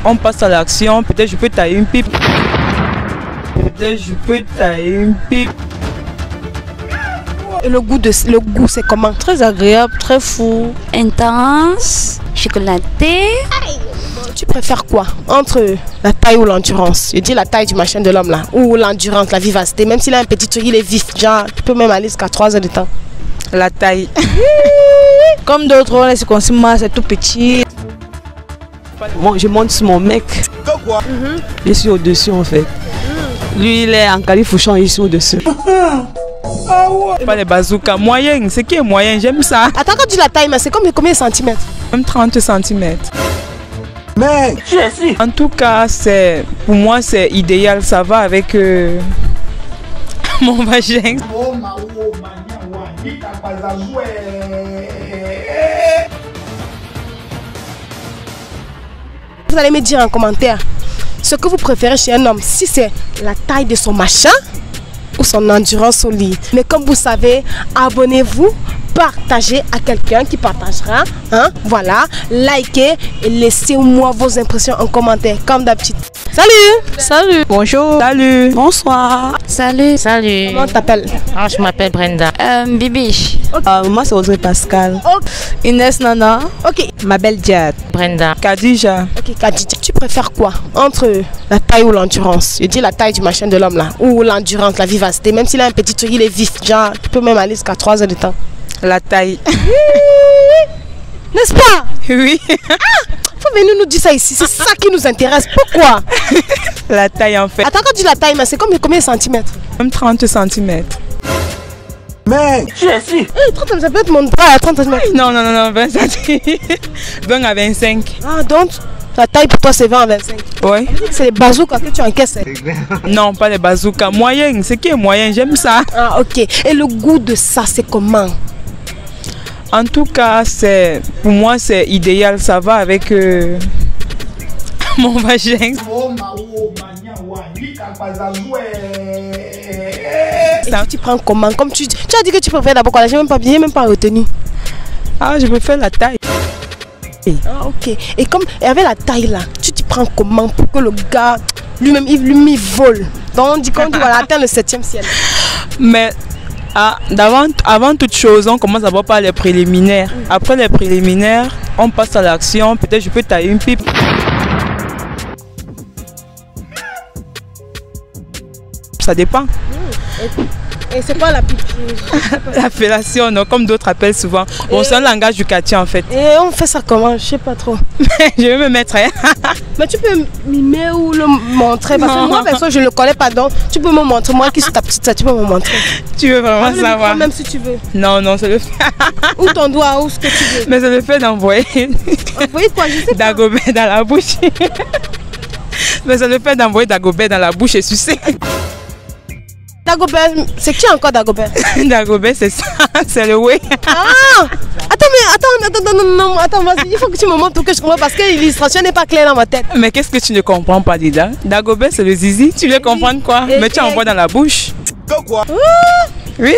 On passe à l'action. Peut-être je peux tailler une pipe. Peut-être je peux tailler une pipe. Et le goût, c'est comment? Très agréable, très fou, intense, chocolaté. Tu préfères quoi entre la taille ou l'endurance? Je dis la taille du machin de l'homme là, ou l'endurance, la vivacité. Même s'il a un petit truc, il est vif. Genre, tu peux même aller jusqu'à 3 heures de temps. La taille. Comme d'autres, on laisse consommer, c'est tout petit. Bon, je monte sur mon mec. Je suis au-dessus en fait. Lui, il est en califouchon, je suis au-dessus. Pas les bazookas. Moyen, c'est qui est moyen? J'aime ça. Attends, quand tu dis la taille, mais c'est combien de centimètres? Même 30 cm. Mais En tout cas, pour moi, c'est idéal. Ça va avec mon vagin. Vous allez me dire en commentaire ce que vous préférez chez un homme, si c'est la taille de son machin ou son endurance au lit. Mais comme vous savez, abonnez-vous, partagez à quelqu'un qui partagera, hein, voilà, likez et laissez-moi vos impressions en commentaire comme d'habitude. Salut! Salut, bonjour, Salut. bonsoir. Salut. Salut. Comment tu t'appelles? Ah, je m'appelle Brenda. Bibiche. Moi, c'est Audrey Pascal. Inès Nana. Ok, Ma belle Diade. Brenda. Khadija. ok, Khadija, tu préfères quoi entre la taille ou l'endurance? Je dis la taille du machin de l'homme là, ou l'endurance, la vivacité. Même s'il a un petit truc, il est vif. Genre, tu peux même aller jusqu'à 3 heures de temps. La taille. N'est-ce pas? Oui. Faut venir nous dire ça ici, c'est ça qui nous intéresse. Pourquoi? La taille en fait. Attends, quand tu dis la taille, mais c'est combien de centimètres? Même 30 cm. mais 30 ça peut être mon bras à 30 cm. Non, 20 cm. 20 à 25. Ah, donc la taille pour toi c'est 20 à 25. Oui. C'est les bazookas que tu encaisses. Non, pas les bazookas. Moyen, c'est qui est moyen? J'aime ça. Ah, ok. Et le goût de ça, c'est comment? En tout cas, pour moi, c'est idéal. Ça va avec mon vagin. Et tu prends comment? Comme tu as dit que tu préfères d'abord quoi? J'ai même pas retenu. Ah, je préfère la taille. Ah, ok. Et avec la taille là, tu t'y prends comment pour que le gars lui-même il vole? Donc on dit qu'on doit atteindre le 7e ciel. Mais avant toute chose, on commence d'abord par les préliminaires. Après les préliminaires, on passe à l'action. Peut-être je peux tailler une pipe. Ça dépend. Et c'est quoi la pipe? La fellation, non, comme d'autres appellent souvent. Bon, c'est un langage du quartier en fait. Et on fait ça comment? Je sais pas trop. Je vais me mettre. Mais tu peux mimer ou le montrer parce que moi perso je le connais pas, donc tu peux me montrer. Moi qui suis ta petite ça, tu peux me montrer. Tu veux vraiment Avec le micro, savoir? même si tu veux. Non, c'est le fait. Ou ton doigt ou ce que tu veux. Mais c'est le fait d'envoyer Vous voyez quoi? Je sais pas. Dagobert dans la bouche. Mais c'est le fait d'envoyer Dagobert dans la bouche et sucer. Dagobert, c'est qui encore Dagobert? Dagobert, c'est ça, c'est le way. Ah! Attends, vas-y, il faut que tu me montres pour que je comprenne parce que l'illustration n'est pas claire dans ma tête. Mais qu'est-ce que tu ne comprends pas, Dida? Dagobert, c'est le zizi. Tu veux comprendre quoi? Et Mais tu envoies dans la bouche. quoi? Oui?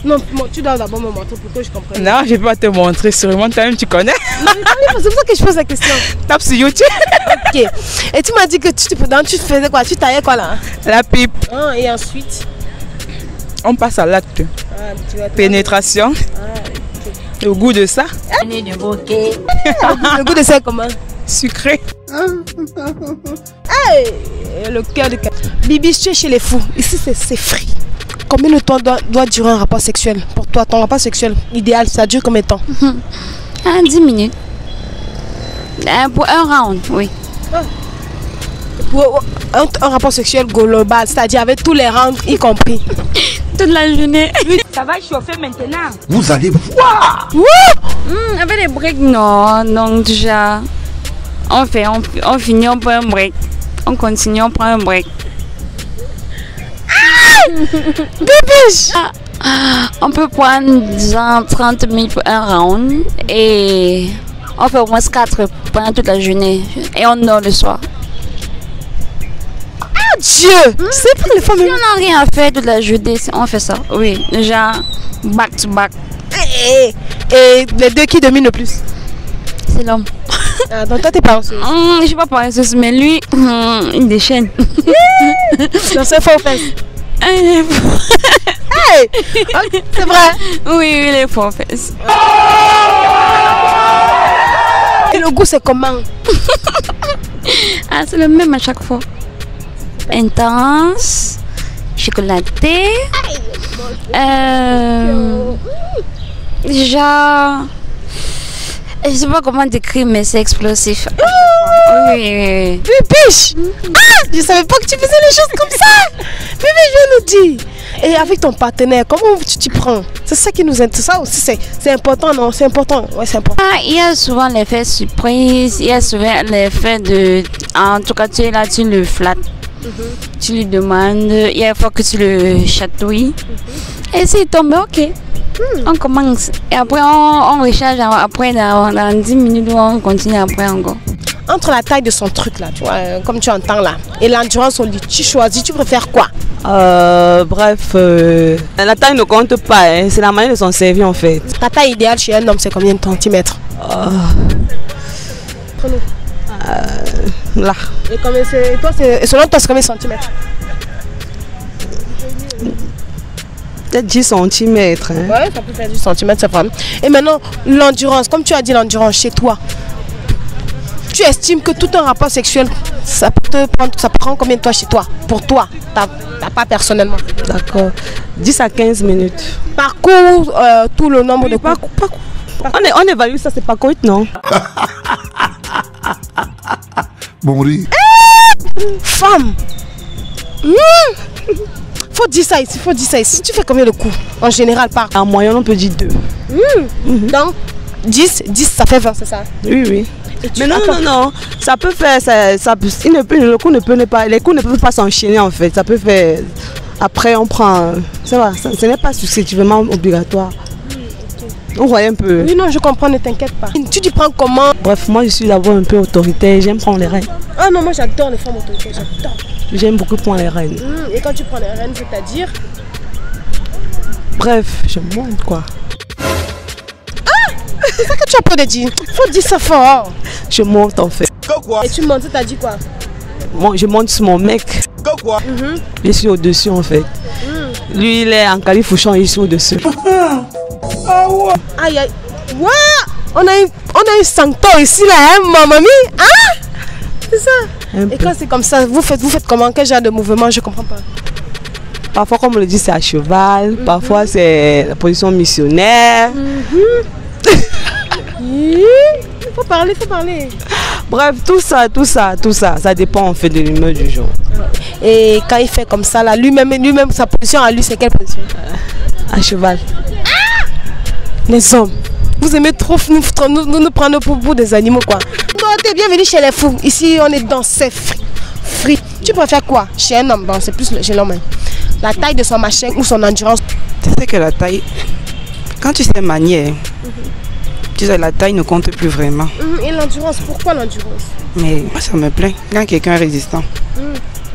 Non, tu dois d'abord me montrer pour que je comprenne. Non, je ne vais pas te montrer. Sûrement, toi-même, tu connais. C'est pour ça que je pose la question. Tape sur YouTube. Ok. Et tu m'as dit que tu faisais quoi? Tu taillais quoi là? La pipe. Ah, et ensuite? On passe à l'acte. Ah, tu vas Pénétration. ok. Le goût de ça. Le goût de ça comment? Sucré. Hey, le cœur de Bibi, tu es chez les fous. Ici, c'est free. Combien de temps doit durer un rapport sexuel? Pour toi, ton rapport sexuel idéal, ça dure combien de temps? 10 minutes. Pour un round, oui. Pour un rapport sexuel global, c'est-à-dire avec tous les rounds y compris. Toute la journée. Ça va chauffer maintenant. Vous allez voir. Avec les breaks, non. Donc déjà, on finit, on prend un break. On continue, on prend un break. Bibiche! On peut prendre, disons, 30 minutes pour un round. Et on fait au moins 4 pendant toute la journée. Et on dort le soir. Dieu! C'est pour les femmes. Si on n'a rien à faire toute la journée, on fait ça. Oui, déjà, back to back. Et les deux qui dominent le plus? C'est l'homme. Ah, donc toi, t'es paresseuse. Je suis pas paresseuse, mais lui, il déchaîne. Non, c'est faux, fesses. Hey, c'est vrai. oui, il est fort fesses. Et le goût, c'est comment? Ah, c'est le même à chaque fois. Intense, chocolaté. Genre, je sais pas comment décrire, mais c'est explosif. Oui. Bibiche. Ah, je savais pas que tu faisais les choses comme ça. Bibiche, viens nous dire. Et avec ton partenaire, comment tu t'y prends? C'est ça qui nous intéresse. Ça aussi, c'est important, non? C'est important. Ouais, c'est important. Ah, il y a souvent l'effet surprise, il y a souvent l'effet de... En tout cas, tu es là, tu le flattes. Tu lui demandes, il y a une fois que tu le chatouilles. Et s'il tombe, ok. On commence. Et après, on recharge après dans 10 minutes, on continue après encore. Entre la taille de son truc là, tu vois, comme tu entends là, et l'endurance au lit, tu choisis, tu préfères quoi? Bref, la taille ne compte pas, hein. C'est la manière de s'en servir en fait. Ta taille idéale chez un homme, c'est combien de centimètres? Là. Et toi, selon toi, c'est combien de centimètres? Peut-être 10 cm. Hein. Ouais, ça peut faire 10 cm, c'est vrai. Et maintenant, l'endurance, comme tu as dit l'endurance chez toi, tu estimes que tout un rapport sexuel, ça prend combien de temps chez toi? Pour toi, t'as pas personnellement. D'accord. 10 à 15 minutes. Parcours tout le nombre de coups. On évalue ça, c'est pas correct, non? Bon riz. Femme. Faut dire ça ici, Tu fais combien de coups en général par? En moyenne, on peut dire 2. Donc, 10, ça fait 20, c'est ça? Oui. Mais non, ça peut faire, les coups ne peuvent pas s'enchaîner en fait, ça peut faire, après on prend, ça va, ce n'est pas successivement obligatoire. On voit un peu. Oui, non, je comprends, ne t'inquiète pas. Tu t'y prends comment? Bref, moi je suis d'abord un peu autoritaire, j'aime prendre les rênes. Ah non, moi j'adore les femmes autoritaires, j'adore. J'aime beaucoup prendre les rênes. Et quand tu prends les rênes, c'est-à-dire? Bref, je monte quoi. C'est ça que tu as peur de dire. Faut dire ça fort. Je monte en fait. Et tu montes, t'as dit quoi? Moi, je monte sur mon mec. Je suis au-dessus en fait. Lui, il est en califourchon, je suis au-dessus. Aïe aïe. Ouais. On a une sancto ici là, hein, ma mamie. Ah, c'est ça. Et quand c'est comme ça, vous faites comment? Quel genre de mouvement? Je comprends pas. Parfois, comme on le dit, c'est à cheval. Parfois, c'est la position missionnaire. Faut parler. Bref, tout ça, ça dépend en fait de l'humeur du jour. Et quand il fait comme ça, là, lui-même, sa position à lui, c'est quelle position? À cheval. Les hommes, vous aimez trop nous prendre pour des animaux, quoi. Non, t'es bienvenue chez les fous. Ici, on est dans ces frites. Tu préfères quoi chez un homme? Bon, c'est plus chez l'homme. La taille de son machin ou son endurance? Tu sais que la taille, quand tu sais manier, tu sais, la taille ne compte plus vraiment. Et l'endurance, pourquoi l'endurance? Mais moi, ça me plaît quand quelqu'un est résistant.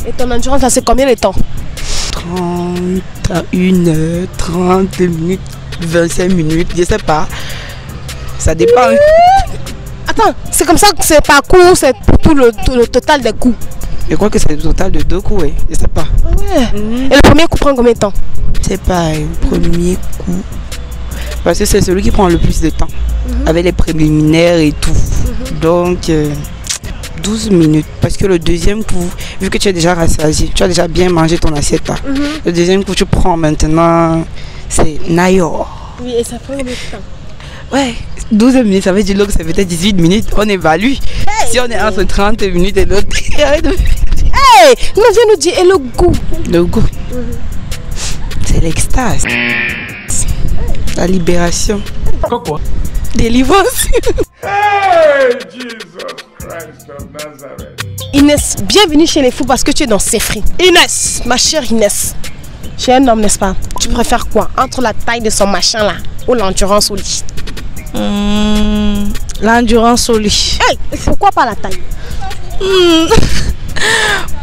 Et ton endurance, là, c'est combien de temps? 31 heures, 30 minutes, 25 minutes, je sais pas. Ça dépend. Attends, c'est comme ça que c'est parcours, c'est pour tout le total des coups. Je crois que c'est le total de 2 coups, oui. Je sais pas. Ouais. Et le premier coup prend combien de temps? C'est pas le premier coup. Parce que c'est celui qui prend le plus de temps. Avec les préliminaires et tout. Donc, 12 minutes. Parce que le deuxième coup, vu que tu es déjà rassasié, tu as déjà bien mangé ton assiette là. Le deuxième coup, tu prends maintenant, c'est Nayor. Oui, et ça prend combien de temps? Ouais, 12 minutes, ça veut dire que ça fait peut-être 18 minutes. On évalue. Si on est entre 30 minutes et l'autre. Hey, non, viens nous dire, et le goût? Le goût, c'est l'extase. La libération. Quoi? Délivrance. Hey, Jesus Christ of Nazareth. Inès, bienvenue chez les fous parce que tu es dans ces frites. Inès, ma chère Inès. Chez un homme, n'est-ce pas? Tu préfères quoi? Entre la taille de son machin là ou l'endurance au lit? L'endurance au lit. Hey, pourquoi pas la taille?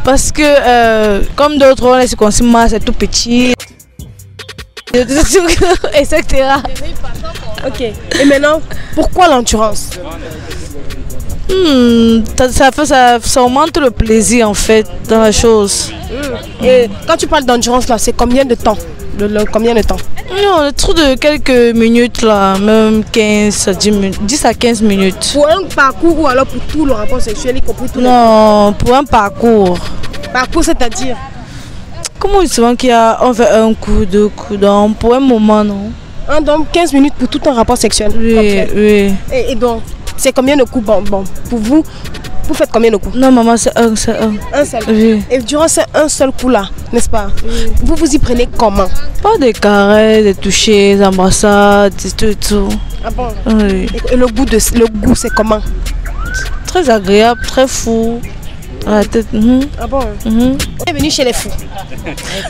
Parce que comme d'autres, on laisse consommer, moi c'est tout petit. Etc. Ok. Et maintenant, pourquoi l'endurance? Ça augmente le plaisir en fait dans la chose. Et quand tu parles d'endurance là, c'est combien de temps? Combien de temps? Non, le truc de quelques minutes là, même 15 à 10 minutes, 10 à 15 minutes. Pour un parcours ou alors pour tout le rapport sexuel, y compris tout Non, pour un parcours. Parcours, c'est-à-dire? Comment il se voit qu'il y a on fait un coup, deux coups, donc pour un moment, non? Donc 15 minutes pour tout un rapport sexuel. Oui, Okay. oui. Et donc, c'est combien de coups? Bon, pour vous, vous faites combien de coups? Non, maman, c'est un. Un seul. Oui. Et durant ces un seul coup là, n'est-ce pas? Vous vous y prenez comment? Pas des caresses, des touchés, des embrassades, tout et tout. Ah bon? Oui. Et le goût, c'est comment? Très agréable, très fou. À la tête. Ah bon? Bienvenue chez les fous.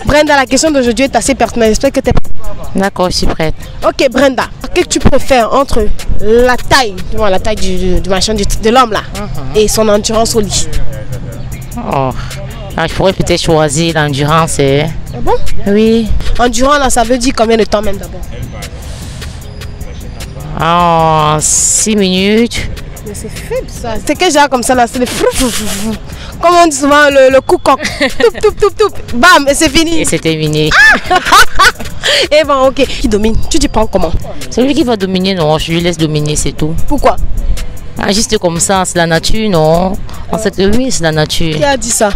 Brenda, la question d'aujourd'hui est assez personnelle. J'espère que tu es prête. D'accord, je suis prête. Ok, Brenda, qu'est-ce que tu préfères entre la taille du machin de l'homme là et son endurance au lit? Oh. Ah, je pourrais peut-être choisir l'endurance. Ah bon? Oui. Endurance là, ça veut dire combien de temps même d'abord? En 6 minutes. Mais c'est faible ça. C'est quel genre comme ça là? C'est le frou. Comme on dit souvent, le coup coq. Toup. Bam, et c'est fini. Et c'est terminé. Et bon, ok. Qui domine? Tu t'y prends comment? Celui qui va dominer, non, je lui laisse dominer, c'est tout. Pourquoi? Ah, juste comme ça, c'est la nature, non? En fait, oui, c'est la nature. Qui a dit ça?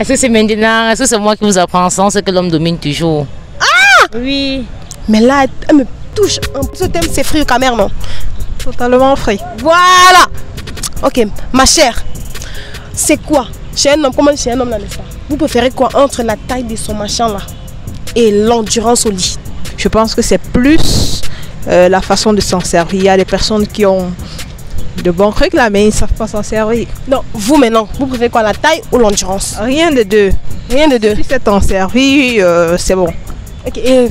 Est-ce que c'est maintenant? Est-ce que c'est moi qui vous apprends ça? C'est que l'homme domine toujours. Ah! Oui. Mais là, elle me touche. Ce thème, c'est frit au mère, non? Totalement frais. Voilà. Ok, ma chère, c'est quoi? Chez un homme, comment chez un homme là, n'est-ce pas? Vous préférez quoi entre la taille de son machin là et l'endurance au lit? Je pense que c'est plus la façon de s'en servir. Il y a des personnes qui ont de bons trucs là, mais ils ne savent pas s'en servir. Non, vous maintenant, vous préférez quoi, la taille ou l'endurance? Rien de deux. Rien de deux. Si c'est t'en servir, c'est bon. Ok, et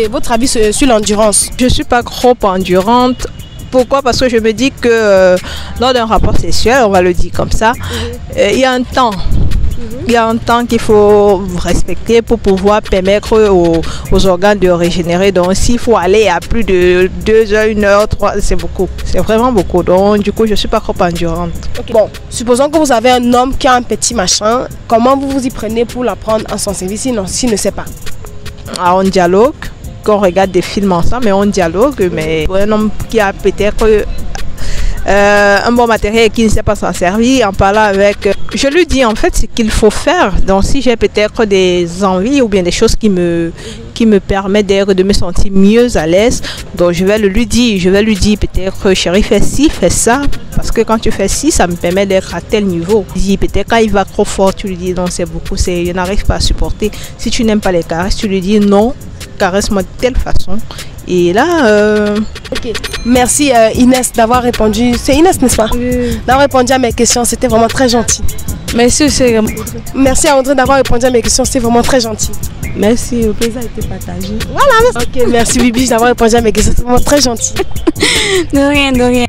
votre avis sur l'endurance? Je ne suis pas trop endurante. Pourquoi? Parce que je me dis que lors d'un rapport sexuel, on va le dire comme ça, il y a un temps. Il y a un temps qu'il faut respecter pour pouvoir permettre aux organes de régénérer. Donc s'il faut aller à plus de 2 heures, 1 heure, 3, c'est beaucoup. C'est vraiment beaucoup. Donc du coup, je ne suis pas trop endurante. Okay. Bon, supposons que vous avez un homme qui a un petit machin. Comment vous vous y prenez pour la prendre en son service s'il ne sait pas? Ah, on dialogue. Qu'on regarde des films ensemble, mais on dialogue. Mais pour un homme qui a peut-être un bon matériel et qui ne sait pas s'en servir, en parlant avec... Je lui dis en fait ce qu'il faut faire. Donc si j'ai peut-être des envies ou bien des choses qui me permettent de me sentir mieux à l'aise, donc je vais lui dire peut-être chérie, fais ci, fais ça, parce que quand tu fais ci, ça me permet d'être à tel niveau. Peut-être quand il va trop fort, tu lui dis non, c'est beaucoup, je n'arrive pas à supporter. Si tu n'aimes pas les caresses, tu lui dis non, caresse-moi de telle façon. Et là... Ok, merci Inès d'avoir répondu. C'est Inès, n'est-ce pas? Oui. D'avoir répondu à mes questions, c'était vraiment très gentil. Merci, c'est... Merci à André d'avoir répondu à mes questions, c'était vraiment très gentil. Merci, le plaisir a été partagé. Voilà, merci. Ok, merci Bibi d'avoir répondu à mes questions, c'était vraiment très gentil. De rien, de rien.